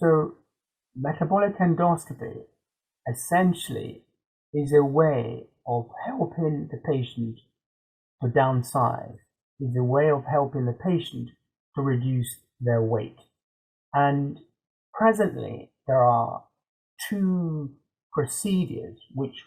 So metabolic endoscopy essentially is a way of helping the patient to downsize, is a way of helping the patient to reduce their weight. And presently, there are two procedures which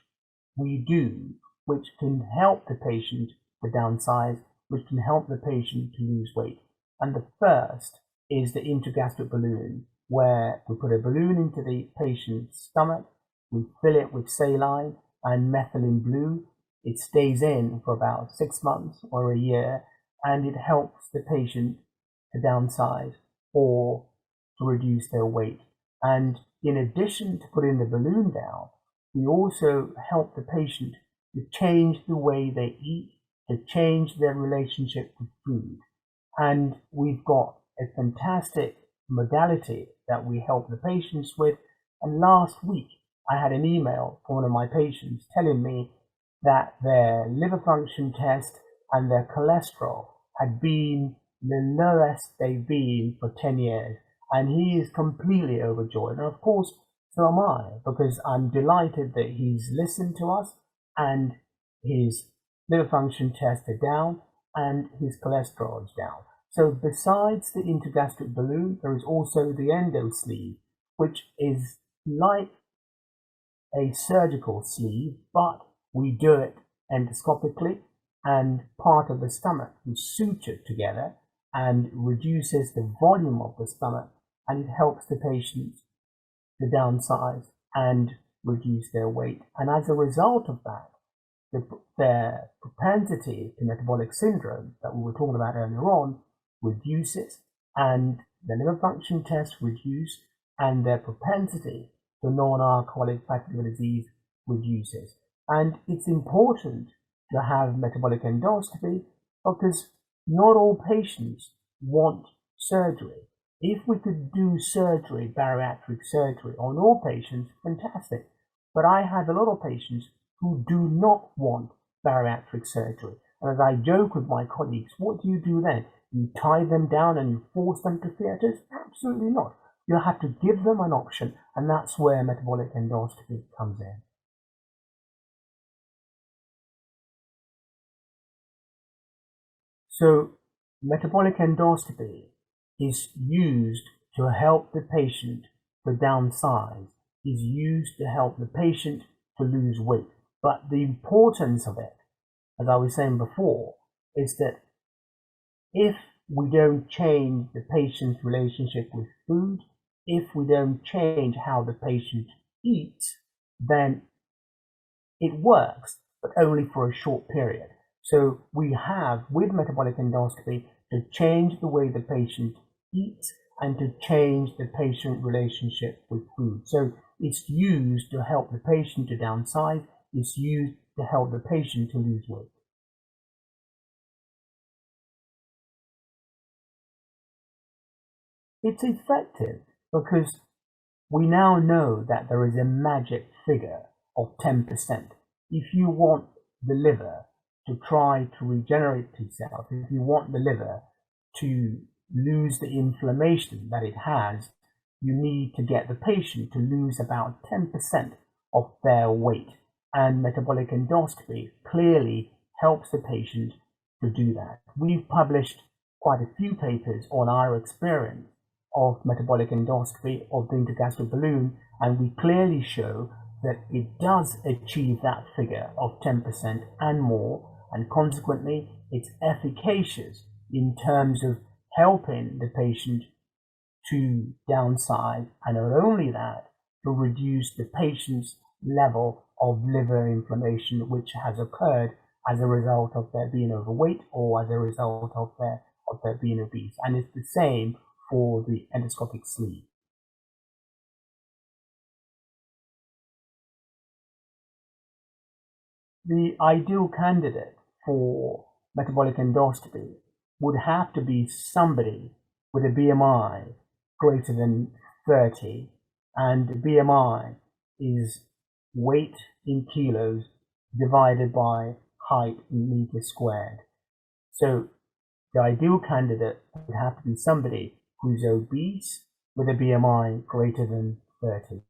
we do, which can help the patient to downsize, which can help the patient to lose weight. And the first is the intragastric balloon, where we put a balloon into the patient's stomach, we fill it with saline and methylene blue. It stays in for about 6 months or a year, and it helps the patient to downsize or to reduce their weight. And in addition to putting the balloon down, we also help the patient to change the way they eat, to change their relationship with food. And we've got a fantastic modality that we help the patients with. And last week, I had an email from one of my patients telling me that their liver function test and their cholesterol had been the lowest they've been for 10 years. And he is completely overjoyed. And of course, so am I, because I'm delighted that he's listened to us and his liver function tests are down and his cholesterol is down. So besides the intragastric balloon, there is also the endosleeve, which is like a surgical sleeve, but we do it endoscopically, and part of the stomach is sutured together and reduces the volume of the stomach, and it helps the patients to downsize and reduce their weight. And as a result of that, their propensity to metabolic syndrome that we were talking about earlier on reduces, and the liver function tests reduce, and their propensity to non-alcoholic fatty liver disease reduces. And it's important to have metabolic endoscopy because not all patients want surgery. If we could do surgery, bariatric surgery, on all patients, fantastic. But I have a lot of patients who do not want bariatric surgery. And as I joke with my colleagues, what do you do then? You tie them down and you force them to theatres? Absolutely not. You have to give them an option, and that's where metabolic endoscopy comes in. So metabolic endoscopy is used to help the patient to downsize, is used to help the patient to lose weight. But the importance of it, as I was saying before, is that if we don't change the patient's relationship with food, if we don't change how the patient eats, then it works, but only for a short period. So we have, with metabolic endoscopy, to change the way the patient eats and to change the patient relationship with food. So it's used to help the patient to downsize, it's used to help the patient to lose weight. It's effective because we now know that there is a magic figure of 10%. If you want the liver to try to regenerate itself, if you want the liver to lose the inflammation that it has, you need to get the patient to lose about 10% of their weight. And metabolic endoscopy clearly helps the patient to do that. We've published quite a few papers on our experience of metabolic endoscopy of the intragastric balloon, and we clearly show that it does achieve that figure of 10% and more, and consequently it's efficacious in terms of helping the patient to downsize, and not only that, to reduce the patient's level of liver inflammation which has occurred as a result of their being overweight or as a result of their being obese. And it's the same for the endoscopic sleeve. The ideal candidate for metabolic endoscopy would have to be somebody with a BMI greater than 30, and BMI is weight in kilos divided by height in meters squared. So the ideal candidate would have to be somebody who's obese with a BMI greater than 30.